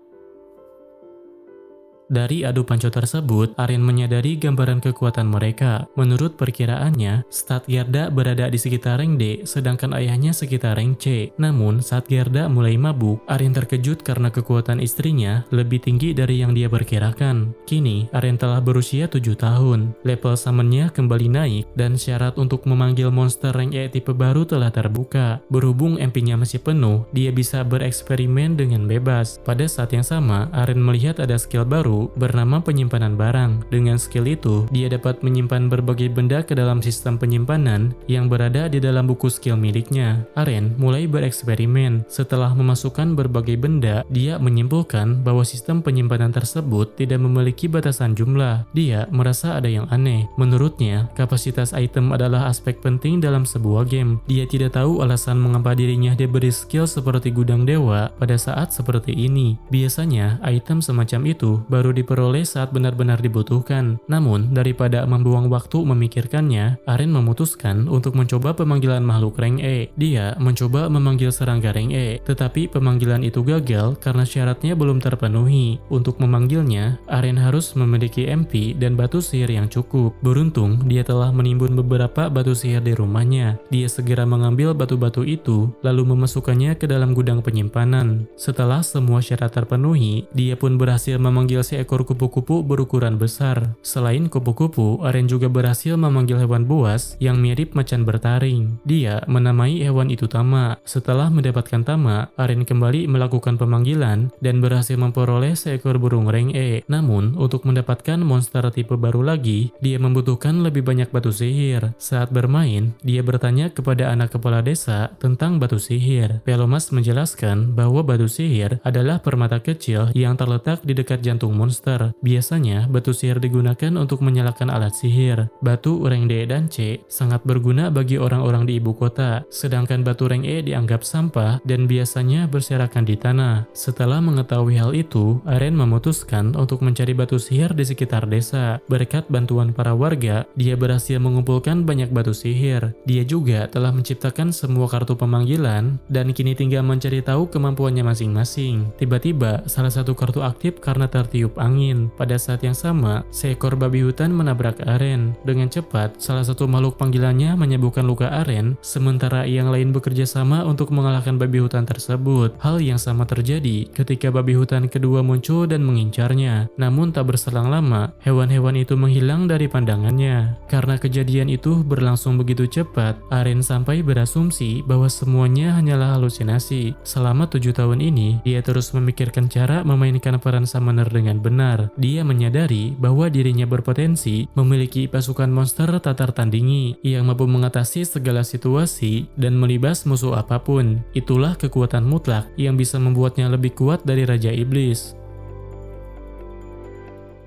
Dari adu panco tersebut, Aren menyadari gambaran kekuatan mereka. Menurut perkiraannya, stat Gerda berada di sekitar rank D, sedangkan ayahnya sekitar rank C. Namun, saat Gerda mulai mabuk, Aren terkejut karena kekuatan istrinya lebih tinggi dari yang dia perkirakan. Kini, Aren telah berusia 7 tahun. Level summonnya kembali naik, dan syarat untuk memanggil monster rank E tipe baru telah terbuka. Berhubung MP-nya masih penuh, dia bisa bereksperimen dengan bebas. Pada saat yang sama, Aren melihat ada skill baru bernama penyimpanan barang. Dengan skill itu, dia dapat menyimpan berbagai benda ke dalam sistem penyimpanan yang berada di dalam buku skill miliknya. Aren mulai bereksperimen. Setelah memasukkan berbagai benda, dia menyimpulkan bahwa sistem penyimpanan tersebut tidak memiliki batasan jumlah. Dia merasa ada yang aneh. Menurutnya, kapasitas item adalah aspek penting dalam sebuah game. Dia tidak tahu alasan mengapa dirinya diberi skill seperti gudang dewa pada saat seperti ini. Biasanya, item semacam itu baru diperoleh saat benar-benar dibutuhkan. Namun, daripada membuang waktu memikirkannya, Aren memutuskan untuk mencoba pemanggilan makhluk rank E. Dia mencoba memanggil serangga rank E, tetapi pemanggilan itu gagal karena syaratnya belum terpenuhi. Untuk memanggilnya, Aren harus memiliki MP dan batu sihir yang cukup. Beruntung, dia telah menimbun beberapa batu sihir di rumahnya. Dia segera mengambil batu-batu itu, lalu memasukkannya ke dalam gudang penyimpanan. Setelah semua syarat terpenuhi, dia pun berhasil memanggil si seekor kupu-kupu berukuran besar. Selain kupu-kupu, Aren juga berhasil memanggil hewan buas yang mirip macan bertaring. Dia menamai hewan itu Tama. Setelah mendapatkan Tama, Aren kembali melakukan pemanggilan dan berhasil memperoleh seekor burung renge. Namun, untuk mendapatkan monster tipe baru lagi, dia membutuhkan lebih banyak batu sihir. Saat bermain, dia bertanya kepada anak kepala desa tentang batu sihir. Pelomas menjelaskan bahwa batu sihir adalah permata kecil yang terletak di dekat jantung monster. Biasanya, batu sihir digunakan untuk menyalakan alat sihir. Batu reng D dan C sangat berguna bagi orang-orang di ibu kota, sedangkan batu reng E dianggap sampah dan biasanya berserakan di tanah. Setelah mengetahui hal itu, Aren memutuskan untuk mencari batu sihir di sekitar desa. Berkat bantuan para warga, dia berhasil mengumpulkan banyak batu sihir. Dia juga telah menciptakan semua kartu pemanggilan dan kini tinggal mencari tahu kemampuannya masing-masing. Tiba-tiba, salah satu kartu aktif karena tertiup angin. Pada saat yang sama, seekor babi hutan menabrak Aren. Dengan cepat, salah satu makhluk panggilannya menyembuhkan luka Aren, sementara yang lain bekerja sama untuk mengalahkan babi hutan tersebut. Hal yang sama terjadi ketika babi hutan kedua muncul dan mengincarnya. Namun tak berselang lama, hewan-hewan itu menghilang dari pandangannya. Karena kejadian itu berlangsung begitu cepat, Aren sampai berasumsi bahwa semuanya hanyalah halusinasi. Selama 7 tahun ini, dia terus memikirkan cara memainkan peran summoner dengan benar. Dia menyadari bahwa dirinya berpotensi memiliki pasukan monster tak tertandingi yang mampu mengatasi segala situasi dan melibas musuh apapun. Itulah kekuatan mutlak yang bisa membuatnya lebih kuat dari Raja Iblis.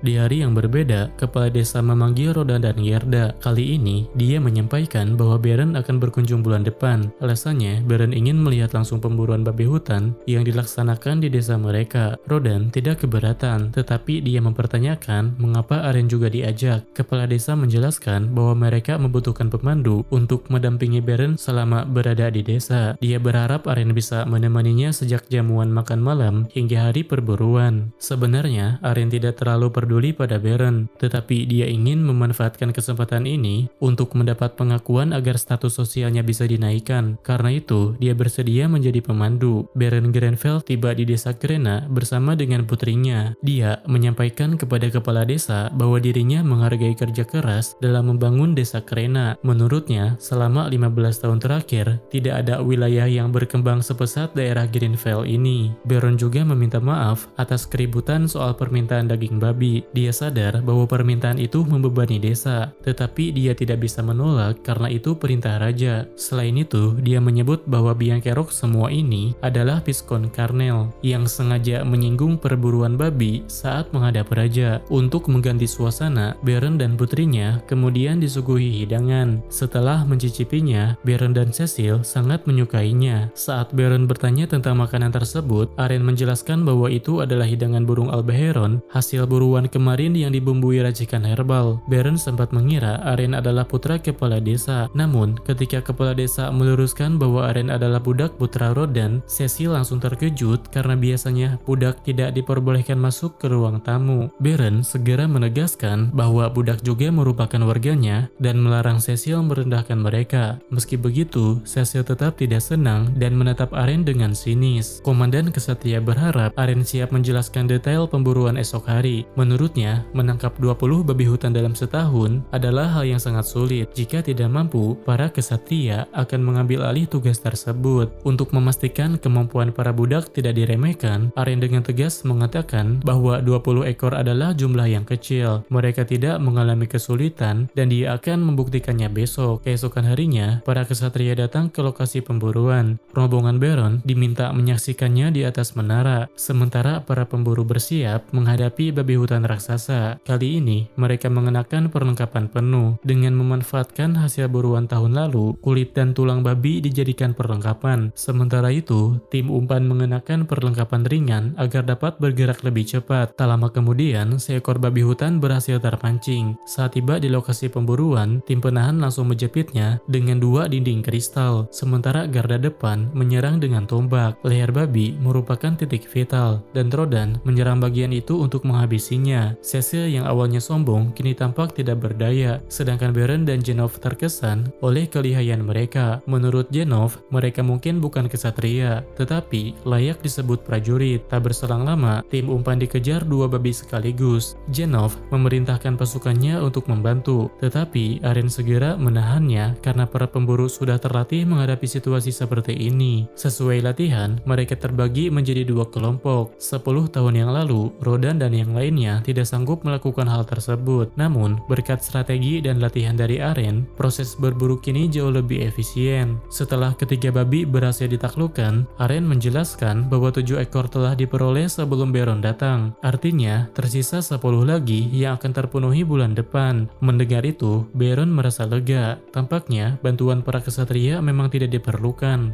Di hari yang berbeda, kepala desa memanggil Rodan dan Gerda. Kali ini, dia menyampaikan bahwa Beren akan berkunjung bulan depan. Alasannya, Beren ingin melihat langsung pemburuan babi hutan yang dilaksanakan di desa mereka. Rodan tidak keberatan, tetapi dia mempertanyakan mengapa Aren juga diajak. Kepala desa menjelaskan bahwa mereka membutuhkan pemandu untuk mendampingi Beren selama berada di desa. Dia berharap Aren bisa menemaninya sejak jamuan makan malam hingga hari perburuan. Sebenarnya, Aren tidak terlalu peduli pada Beren, tetapi dia ingin memanfaatkan kesempatan ini untuk mendapat pengakuan agar status sosialnya bisa dinaikkan. Karena itu, dia bersedia menjadi pemandu. Beren Grenfell tiba di desa Krena bersama dengan putrinya. Dia menyampaikan kepada kepala desa bahwa dirinya menghargai kerja keras dalam membangun desa Krena. Menurutnya, selama 15 tahun terakhir, tidak ada wilayah yang berkembang sepesat daerah Grenfell ini. Beren juga meminta maaf atas keributan soal permintaan daging babi. Dia sadar bahwa permintaan itu membebani desa, tetapi dia tidak bisa menolak karena itu perintah raja. Selain itu, dia menyebut bahwa biang kerok semua ini adalah Piskon Karnel yang sengaja menyinggung perburuan babi saat menghadap raja. Untuk mengganti suasana, Beren dan putrinya kemudian disuguhi hidangan. Setelah mencicipinya, Beren dan Cecil sangat menyukainya. Saat Beren bertanya tentang makanan tersebut, Aren menjelaskan bahwa itu adalah hidangan burung Albeheron, hasil buruan kemarin yang dibumbui racikan herbal. Beren sempat mengira Aren adalah putra kepala desa. Namun, ketika kepala desa meluruskan bahwa Aren adalah budak putra Rodan, Cecil langsung terkejut karena biasanya budak tidak diperbolehkan masuk ke ruang tamu. Beren segera menegaskan bahwa budak juga merupakan warganya dan melarang Cecil merendahkan mereka. Meski begitu, Cecil tetap tidak senang dan menatap Aren dengan sinis. Komandan Kesatria berharap Aren siap menjelaskan detail pemburuan esok hari. Menurutnya, menangkap 20 babi hutan dalam setahun adalah hal yang sangat sulit. Jika tidak mampu, para kesatria akan mengambil alih tugas tersebut. Untuk memastikan kemampuan para budak tidak diremehkan, Aren dengan tegas mengatakan bahwa 20 ekor adalah jumlah yang kecil. Mereka tidak mengalami kesulitan dan dia akan membuktikannya besok. Keesokan harinya, para kesatria datang ke lokasi pemburuan. Rombongan Beren diminta menyaksikannya di atas menara, sementara para pemburu bersiap menghadapi babi hutan raksasa. Kali ini, mereka mengenakan perlengkapan penuh. Dengan memanfaatkan hasil buruan tahun lalu, kulit dan tulang babi dijadikan perlengkapan. Sementara itu, tim umpan mengenakan perlengkapan ringan agar dapat bergerak lebih cepat. Tak lama kemudian, seekor babi hutan berhasil terpancing. Saat tiba di lokasi pemburuan, tim penahan langsung menjepitnya dengan 2 dinding kristal. Sementara garda depan menyerang dengan tombak. Leher babi merupakan titik vital, dan Rodan menyerang bagian itu untuk menghabisinya. sebaliknya, Cecil yang awalnya sombong kini tampak tidak berdaya, sedangkan Baron dan Jenov terkesan oleh kelihayan mereka. Menurut Jenov, mereka mungkin bukan kesatria, tetapi layak disebut prajurit. Tak berselang lama, tim umpan dikejar dua babi sekaligus. Jenov memerintahkan pasukannya untuk membantu, tetapi Aren segera menahannya karena para pemburu sudah terlatih menghadapi situasi seperti ini. Sesuai latihan, mereka terbagi menjadi dua kelompok. 10 tahun yang lalu, Rodan dan yang lainnya tidak sanggup melakukan hal tersebut. Namun, berkat strategi dan latihan dari Aren, proses berburu kini jauh lebih efisien. Setelah ketiga babi berhasil ditaklukkan, Aren menjelaskan bahwa 7 ekor telah diperoleh sebelum Baron datang. Artinya, tersisa 10 lagi yang akan terpenuhi bulan depan. Mendengar itu, Baron merasa lega. Tampaknya, bantuan para kesatria memang tidak diperlukan.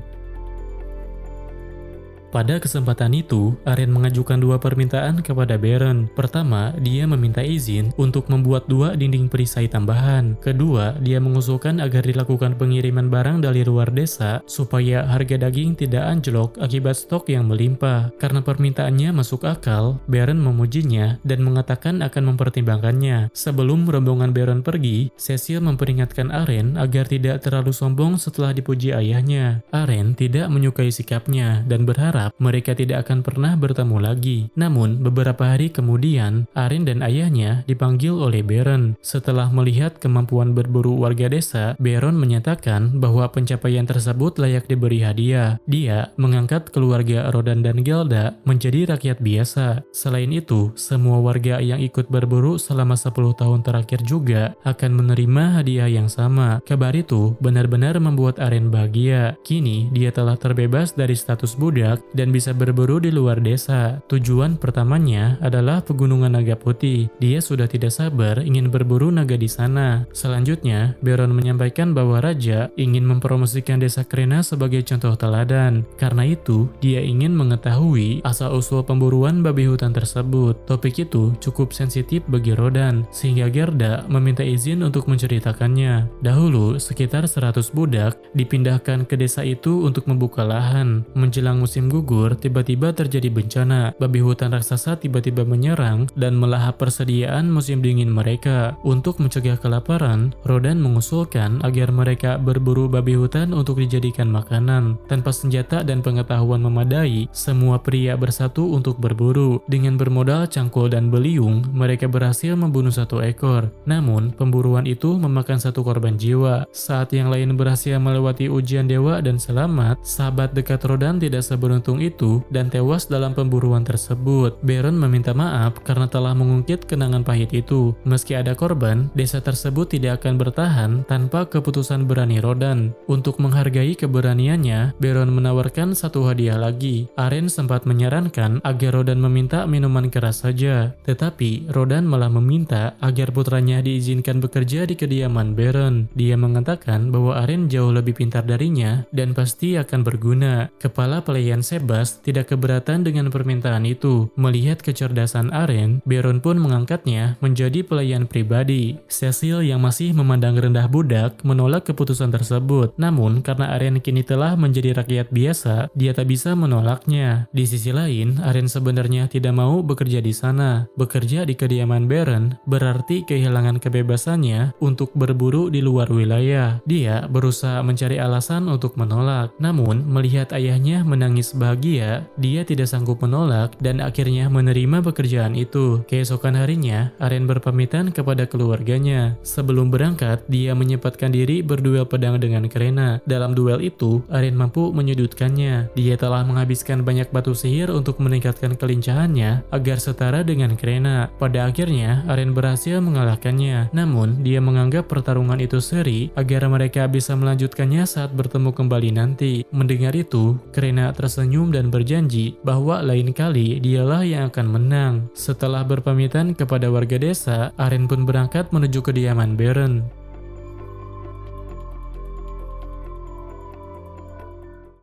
Pada kesempatan itu, Aren mengajukan dua permintaan kepada Baron. Pertama, dia meminta izin untuk membuat 2 dinding perisai tambahan. Kedua, dia mengusulkan agar dilakukan pengiriman barang dari luar desa supaya harga daging tidak anjlok akibat stok yang melimpah. Karena permintaannya masuk akal, Baron memujinya dan mengatakan akan mempertimbangkannya. Sebelum rombongan Baron pergi, Cecil memperingatkan Aren agar tidak terlalu sombong setelah dipuji ayahnya. Aren tidak menyukai sikapnya dan berharap mereka tidak akan pernah bertemu lagi. Namun, beberapa hari kemudian, Aren dan ayahnya dipanggil oleh Baron. Setelah melihat kemampuan berburu warga desa, Baron menyatakan bahwa pencapaian tersebut layak diberi hadiah. Dia mengangkat keluarga Rodan dan Gelda menjadi rakyat biasa. Selain itu, semua warga yang ikut berburu selama 10 tahun terakhir juga akan menerima hadiah yang sama. Kabar itu benar-benar membuat Aren bahagia. Kini, dia telah terbebas dari status budak dan bisa berburu di luar desa. Tujuan pertamanya adalah Pegunungan Naga Putih. Dia sudah tidak sabar ingin berburu naga di sana. Selanjutnya, Baron menyampaikan bahwa Raja ingin mempromosikan desa Krena sebagai contoh teladan. Karena itu, dia ingin mengetahui asal-usul pemburuan babi hutan tersebut. Topik itu cukup sensitif bagi Rodan, sehingga Gerda meminta izin untuk menceritakannya. Dahulu, sekitar 100 budak dipindahkan ke desa itu untuk membuka lahan. Menjelang musim gugur, tiba-tiba terjadi bencana. Babi hutan raksasa tiba-tiba menyerang dan melahap persediaan musim dingin mereka. Untuk mencegah kelaparan, Rodan mengusulkan agar mereka berburu babi hutan untuk dijadikan makanan. Tanpa senjata dan pengetahuan memadai, semua pria bersatu untuk berburu. Dengan bermodal cangkul dan beliung, mereka berhasil membunuh 1 ekor. Namun, pemburuan itu memakan 1 korban jiwa. Saat yang lain berhasil melewati ujian dewa dan selamat, sahabat dekat Rodan tidak seberuntung itu dan tewas dalam pemburuan tersebut. Baron meminta maaf karena telah mengungkit kenangan pahit itu. Meski ada korban, desa tersebut tidak akan bertahan tanpa keputusan berani Rodan. Untuk menghargai keberaniannya, Baron menawarkan 1 hadiah lagi. Aren sempat menyarankan agar Rodan meminta minuman keras saja, tetapi Rodan malah meminta agar putranya diizinkan bekerja di kediaman Baron. Dia mengatakan bahwa Aren jauh lebih pintar darinya dan pasti akan berguna. Kepala pelayan Sebas tidak keberatan dengan permintaan itu. Melihat kecerdasan Aren, Baron pun mengangkatnya menjadi pelayan pribadi. Cecil yang masih memandang rendah budak menolak keputusan tersebut. Namun, karena Aren kini telah menjadi rakyat biasa, dia tak bisa menolaknya. Di sisi lain, Aren sebenarnya tidak mau bekerja di sana. Bekerja di kediaman Baron berarti kehilangan kebebasannya untuk berburu di luar wilayah. Dia berusaha mencari alasan untuk menolak. Namun, melihat ayahnya menangis bahagia, dia tidak sanggup menolak dan akhirnya menerima pekerjaan itu. Keesokan harinya, Aren berpamitan kepada keluarganya. Sebelum berangkat, dia menyempatkan diri berduel pedang dengan Krena. Dalam duel itu, Aren mampu menyudutkannya. Dia telah menghabiskan banyak batu sihir untuk meningkatkan kelincahannya agar setara dengan Krena. Pada akhirnya, Aren berhasil mengalahkannya. Namun, dia menganggap pertarungan itu seri agar mereka bisa melanjutkannya saat bertemu kembali nanti. Mendengar itu, Krena tersenyum dan berjanji bahwa lain kali dialah yang akan menang. Setelah berpamitan kepada warga desa, Aren pun berangkat menuju kediaman Baron.